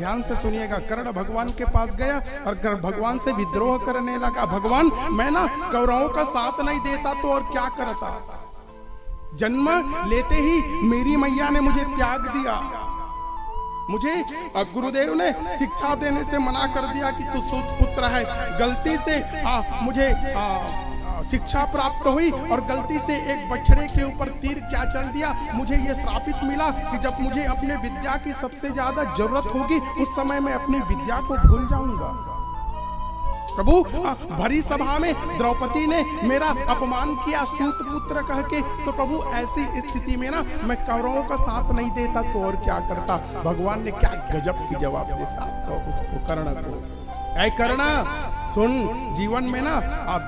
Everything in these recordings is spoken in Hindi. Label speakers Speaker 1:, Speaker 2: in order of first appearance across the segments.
Speaker 1: ध्यान से सुनिएगा। कर्ण भगवान के पास गया और भगवान से विद्रोह करने लगा। भगवान मैं ना कौरवों का साथ नहीं देता तो और क्या करता। जन्म लेते ही मेरी मैया ने मुझे त्याग दिया। मुझे गुरुदेव ने शिक्षा देने से मना कर दिया कि तू सूत पुत्र है। गलती से मुझे शिक्षा प्राप्त हुई और गलती से एक बछड़े के ऊपर तीर क्या चल दिया। मुझे ये श्रापित मिला कि जब मुझे अपने विद्या की सबसे ज्यादा जरूरत होगी उस समय मैं अपनी विद्या को भूल जाऊंगा। प्रभु भरी सभा में द्रौपदी ने मेरा अपमान किया सूत पुत्र कह के, तो प्रभु ऐसी स्थिति में ना मैं कौरवों का साथ नहीं देता तो और क्या करता। भगवान ने क्या गजब की जवाब दे साहब उसको, कर्ण को। ऐ कर्ण सुन, जीवन में ना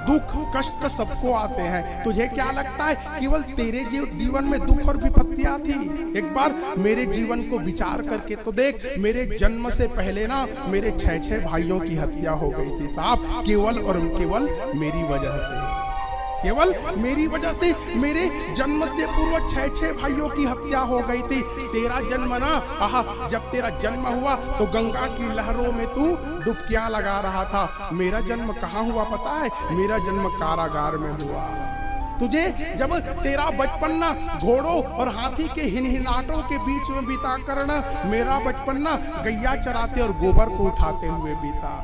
Speaker 1: दुख कष्ट सबको आते हैं। तुझे क्या लगता है केवल तेरे जीवन में दुख और विपत्तियां थी? एक बार मेरे जीवन को विचार करके तो देख। मेरे जन्म से पहले ना मेरे 6 भाइयों की हत्या हो गई थी साहब, केवल और केवल मेरी वजह से। केवल मेरी वजह से मेरे जन्म से पूर्व 6 भाइयों की हत्या हो गई थी। तेरा जन्म ना जब तेरा जन्म हुआ तो गंगा की लहरों में तू डुबकियां लगा रहा था। मेरा जन्म कहाँ हुआ पता है? मेरा जन्म कारागार में हुआ। तुझे जब तेरा बचपन ना घोड़ों और हाथी के हिनहिनाटों के बीच में बीता करना, मेरा बचपन ना गैया चराते और गोबर को उठाते हुए बीता।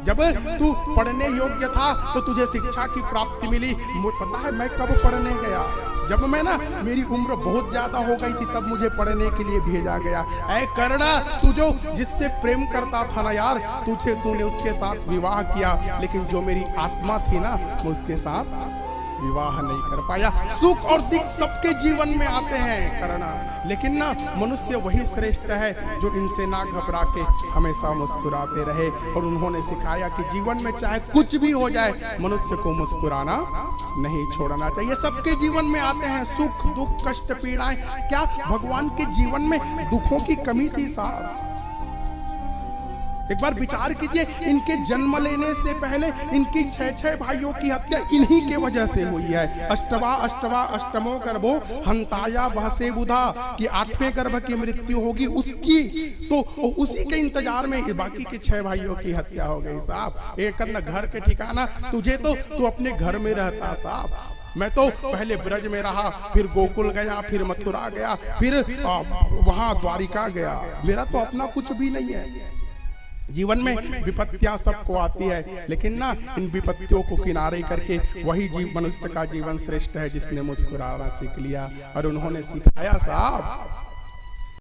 Speaker 1: जब तू पढ़ने योग्य था तो तुझे शिक्षा की प्राप्ति मिली। पता है मैं कब पढ़ने गया? जब मैं ना मेरी उम्र बहुत ज्यादा हो गई थी तब मुझे पढ़ने के लिए भेजा गया। ऐ कर्ण तू जो जिससे प्रेम करता था ना यार, तूने उसके साथ विवाह किया, लेकिन जो मेरी आत्मा थी ना मैं उसके साथ विवाह नहीं कर पाया। सुख और दुख सबके जीवन में आते हैं कर्ण, लेकिन ना मनुष्य वही श्रेष्ठ है जो इनसे ना घबरा के हमेशा मुस्कुराते रहे। और उन्होंने सिखाया कि जीवन में चाहे कुछ भी हो जाए मनुष्य को मुस्कुराना नहीं छोड़ना चाहिए। सबके जीवन में आते हैं सुख दुख कष्ट पीड़ाएं। क्या भगवान के जीवन में दुखों की कमी थी साहब? एक बार विचार कीजिए, इनके जन्म लेने से पहले इनकी 6 भाइयों की हत्या इन्हीं के वजह से हुई है। अष्टमो गर्भो हंताया बहसे बुधा कि 8वें गर्भ की मृत्यु होगी उसकी, तो उसी के इंतजार में बाकी के 6 भाइयों की हत्या हो गई साहब। एक करना घर के ठिकाना तुझे तो तू अपने घर में रहता साहब। मैं तो पहले ब्रज में रहा, फिर गोकुल गया, फिर मथुरा गया, फिर वहां द्वारिका गया। मेरा तो अपना कुछ भी नहीं है। जीवन में विपत्तियां सबको आती है, लेकिन ना इन विपत्तियों को किनारे करके वही मनुष्य का जीवन श्रेष्ठ है जिसने मुस्कुराना सीख लिया। और उन्होंने सिखाया साहब